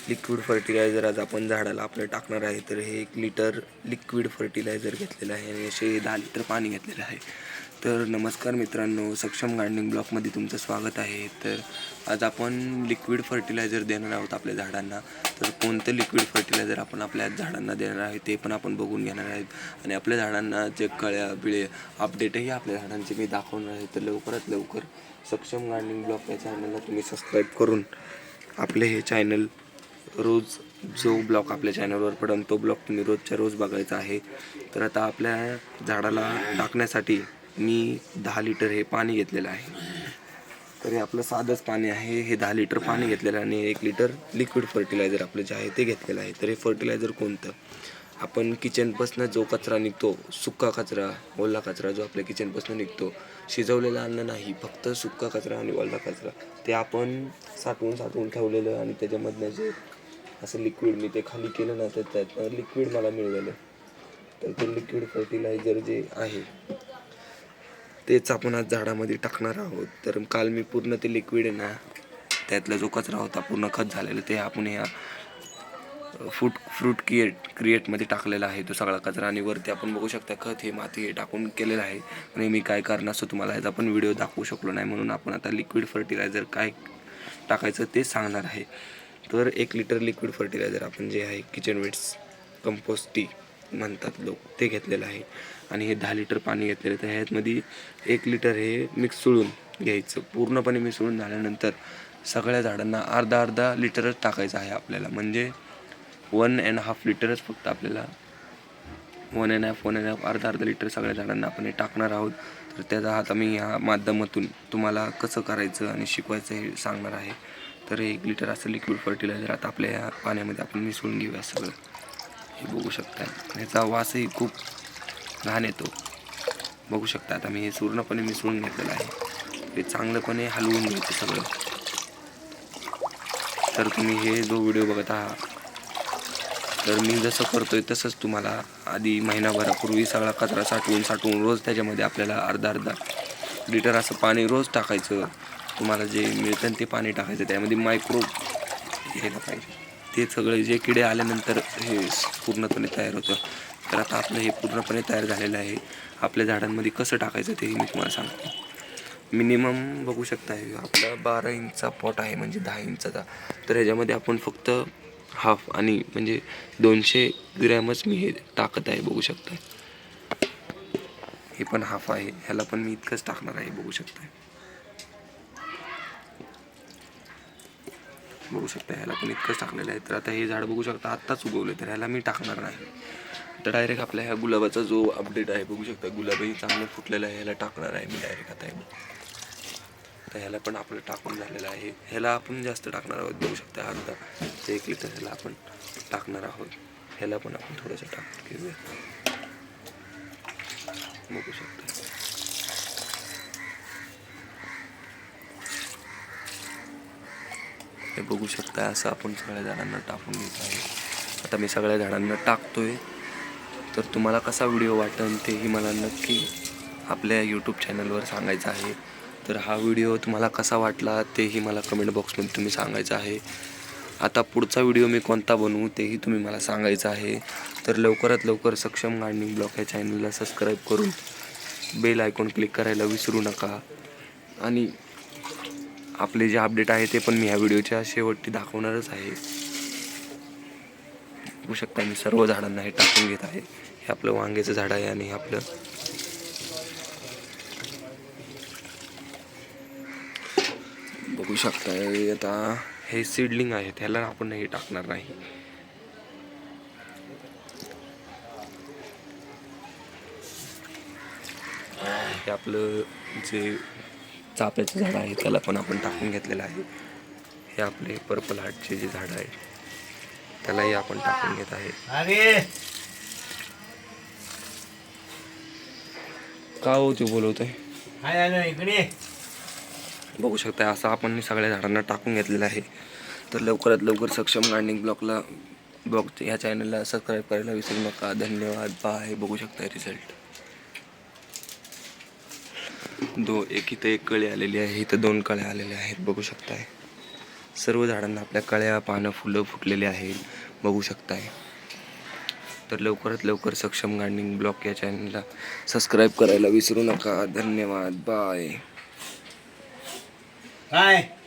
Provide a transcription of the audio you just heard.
Liquid fertiliser आज आपण झाडाला आपलं टाकणार आहे. तर हे 1 लिटर लिक्विड फर्टिलायझर घेतलेलं आहे आणि असे 10 लिटर पाणी घेतलेलं आहे. तर नमस्कार मित्रांनो, सक्षम गार्डनिंग ब्लॉकमध्ये तुमचं स्वागत आहे. तर आज आपण लिक्विड फर्टिलायझर देणार आहोत आपल्या झाडांना. तर कोणतं लिक्विड फर्टिलायझर आपण आपल्या झाडांना देणार आहे ते पण आपण बघून घेणार आहेत. आणि आपल्या झाडांना जे कळ्या बिळे अपडेटही आपल्या झाडांचे मी दाखवणार आहे. तर लवकरात लवकर सक्षम गार्डनिंग ब्लॉक या चॅनलला तुम्ही सबस्क्राईब करून आपले हे चॅनल रोज जो ब्लॉग आपल्या चॅनलवर पडेल तो ब्लॉग तुम्ही रोजच्या रोज बघायचा आहे. तर आता आपल्या झाडाला टाकण्यासाठी मी 10 लिटर हे पाणी घेतलेलं आहे. तर हे आपलं साधंच पाणी आहे. हे 10 लिटर पाणी घेतलेलं आहे आणि 1 लिटर लिक्विड फर्टिलायझर आपलं जे आहे ते घेतलेलं आहे. तर हे फर्टिलायझर कोणतं, आपण किचनपासून जो कचरा निघतो, सुका कचरा, ओला कचरा जो आपल्या किचनपासून निघतो, शिजवलेलं अन्न नाही, फक्त सुका कचरा आणि ओला कचरा, ते आपण साठवून ठेवलेलं आणि त्याच्यामधनं जे असं लिक्विड मी ते खाली केलं ना, तर त्यात लिक्विड मला मिळालं. तर ते लिक्विड फर्टिलायझर जे आहे तेच आपण आज झाडामध्ये टाकणार आहोत. तर काल मी पूर्ण ते लिक्विड आहे ना, त्यातला जो कचरा होता पूर्ण खत झालेलं, ते आपण ह्या फ्रूट क्रिएटमध्ये टाकलेला आहे तो सगळा कचरा. आणि वरती आपण बघू शकता खत हे माती हे टाकून केलेलं आहे. आणि मी काय कारणास्तव तुम्हाला ह्याचा पण व्हिडिओ दाखवू शकलो नाही, म्हणून आपण आता लिक्विड फर्टिलायझर काय टाकायचं ते सांगणार आहे. तर 1 लिटर लिक्विड फर्टिलायझर आपण जे आहे किचन वेट्स कंपोस्ट टी म्हणतात लोक, ते घेतलेलं आहे. आणि हे 10 लिटर पाणी घेतलेलं. तर ह्यामध्ये 1 लिटर हे मिसळून घ्यायचं. पूर्णपणे मिसळून झाल्यानंतर सगळ्या झाडांना अर्धा लिटरच टाकायचं आहे आपल्याला. म्हणजे 1.5 लिटरच फक्त आपल्याला 1.5 अर्धा लिटर सगळ्या झाडांना आपण हे टाकणार आहोत. तर त्याचा आता मी ह्या माध्यमातून तुम्हाला कसं करायचं आणि शिकवायचं हे सांगणार आहे. तर 1 लिटर असं लिक्विड फर्टिलायझर आता आपल्या या पाण्यामध्ये आपण मिसळून घेऊया सगळं. हे बघू शकता, ह्याचा वासही खूप घाण येतो. बघू शकता आता मी हे पूर्णपणे मिसळून घेतलेलं आहे. हे चांगलंपणे हलवून घ्यायचं सगळं. तर तुम्ही हे जो व्हिडिओ बघत आहात, तर मी जसं करतोय तसंच तुम्हाला आधी महिनाभरापूर्वी सगळा कचरा साठवून रोज त्याच्यामध्ये आपल्याला अर्धा लिटर असं पाणी रोज टाकायचं. तुम्हाला जे मिळतं ते पाणी टाकायचं. त्यामध्ये मायक्रो यायला पाहिजे, ते सगळे जे किडे आल्यानंतर हे पूर्णपणे तयार होतं. तर आता आपलं हे पूर्णपणे तयार झालेलं आहे. आपल्या झाडांमध्ये कसं टाकायचं ते मी तुम्हाला सांगतो. मिनिमम बघू शकता, हे आपला 12 इंचचा पॉट आहे, म्हणजे 10 इंचाचा. तर ह्याच्यामध्ये आपण फक्त हाफ आणि म्हणजे 200 ग्रॅमच मी हे टाकत आहे. बघू शकता, हे पण हाफ आहे, ह्याला पण मी इतकंच टाकणार आहे. बघू शकता ह्याला पण इतकंच टाकलेलं आहे. तर आता हे झाड बघू शकता आत्ताच उगवलं, तर ह्याला मी टाकणार नाही. तर डायरेक्ट आपल्या ह्या गुलाबाचा जो अपडेट आहे बघू शकता, गुलाबही चांगलं फुटलेलं आहे, ह्याला टाकणार आहे मी डायरेक्ट आता. तर ह्याला पण आपलं टाकून झालेलं आहे. ह्याला आपण जास्त टाकणार आहोत. बघू शकता अर्धा 1 लिटर ह्याला आपण टाकणार आहोत. ह्याला पण आपण थोडंसं टाकून घेऊया. बघू शकता, हे बघू शकता असं आपण सगळ्या झाडांना टाकून घेत आहे. आता मी सगळ्या झाडांना टाकतोय. तर तुम्हाला कसा व्हिडिओ वाटेल तेही मला नक्की आपल्या यूट्यूब चॅनलवर सांगायचं आहे. तर हा व्हिडिओ तुम्हाला कसा वाटला तेही मला कमेंट बॉक्समध्ये तुम्ही सांगायचं आहे. आता पुढचा व्हिडिओ मी कोणता बनवू तेही तुम्ही मला सांगायचं आहे. तर लवकरात लवकर सक्षम गार्डनिंग ब्लॉक या चॅनलला सबस्क्राईब करून बेल आयकॉन क्लिक करायला विसरू नका. आणि आपले जे अपडेट आहे ते पण मी ह्या व्हिडिओच्या शेवटी दाखवणारच आहे. बघू शकता मी सर्व झाडांना हे टाकून घेत आहे. हे आपलं वांग्याचं झाड आहे आणि आपलं बघू शकता आता हे सीडलिंग आहे, त्याला आपण हे टाकणार नाही. हे आपलं जे चाफ्याचं झाड आहे त्याला पण आपण टाकून घेतलेलं आहे. हे आपले पर्पल हार्टचे जे झाड आहे त्यालाही आपण टाकून घेत आहे. का होते बोलवत आहे. बघू शकता असं आपण सगळ्या झाडांना टाकून घेतलेलं आहे. तर लवकरात लवकर सक्षम गार्डनिंग ब्लॉग ह्या चॅनलला सबस्क्राईब करायला विसरू नका. धन्यवाद. बाय. बघू शकता रिझल्ट. एक इथं 1 कळी आलेली आहे, इथं 2 कळ्या आलेल्या आहेत. बघू शकताय. सर्व झाडांना आपल्या कळ्या पानं फुलं फुटलेले आहेत, बघू शकताय. तर लवकरात लवकर सक्षम गार्डनिंग ब्लॉग या चॅनलला सबस्क्राईब करायला विसरू नका. धन्यवाद. बाय.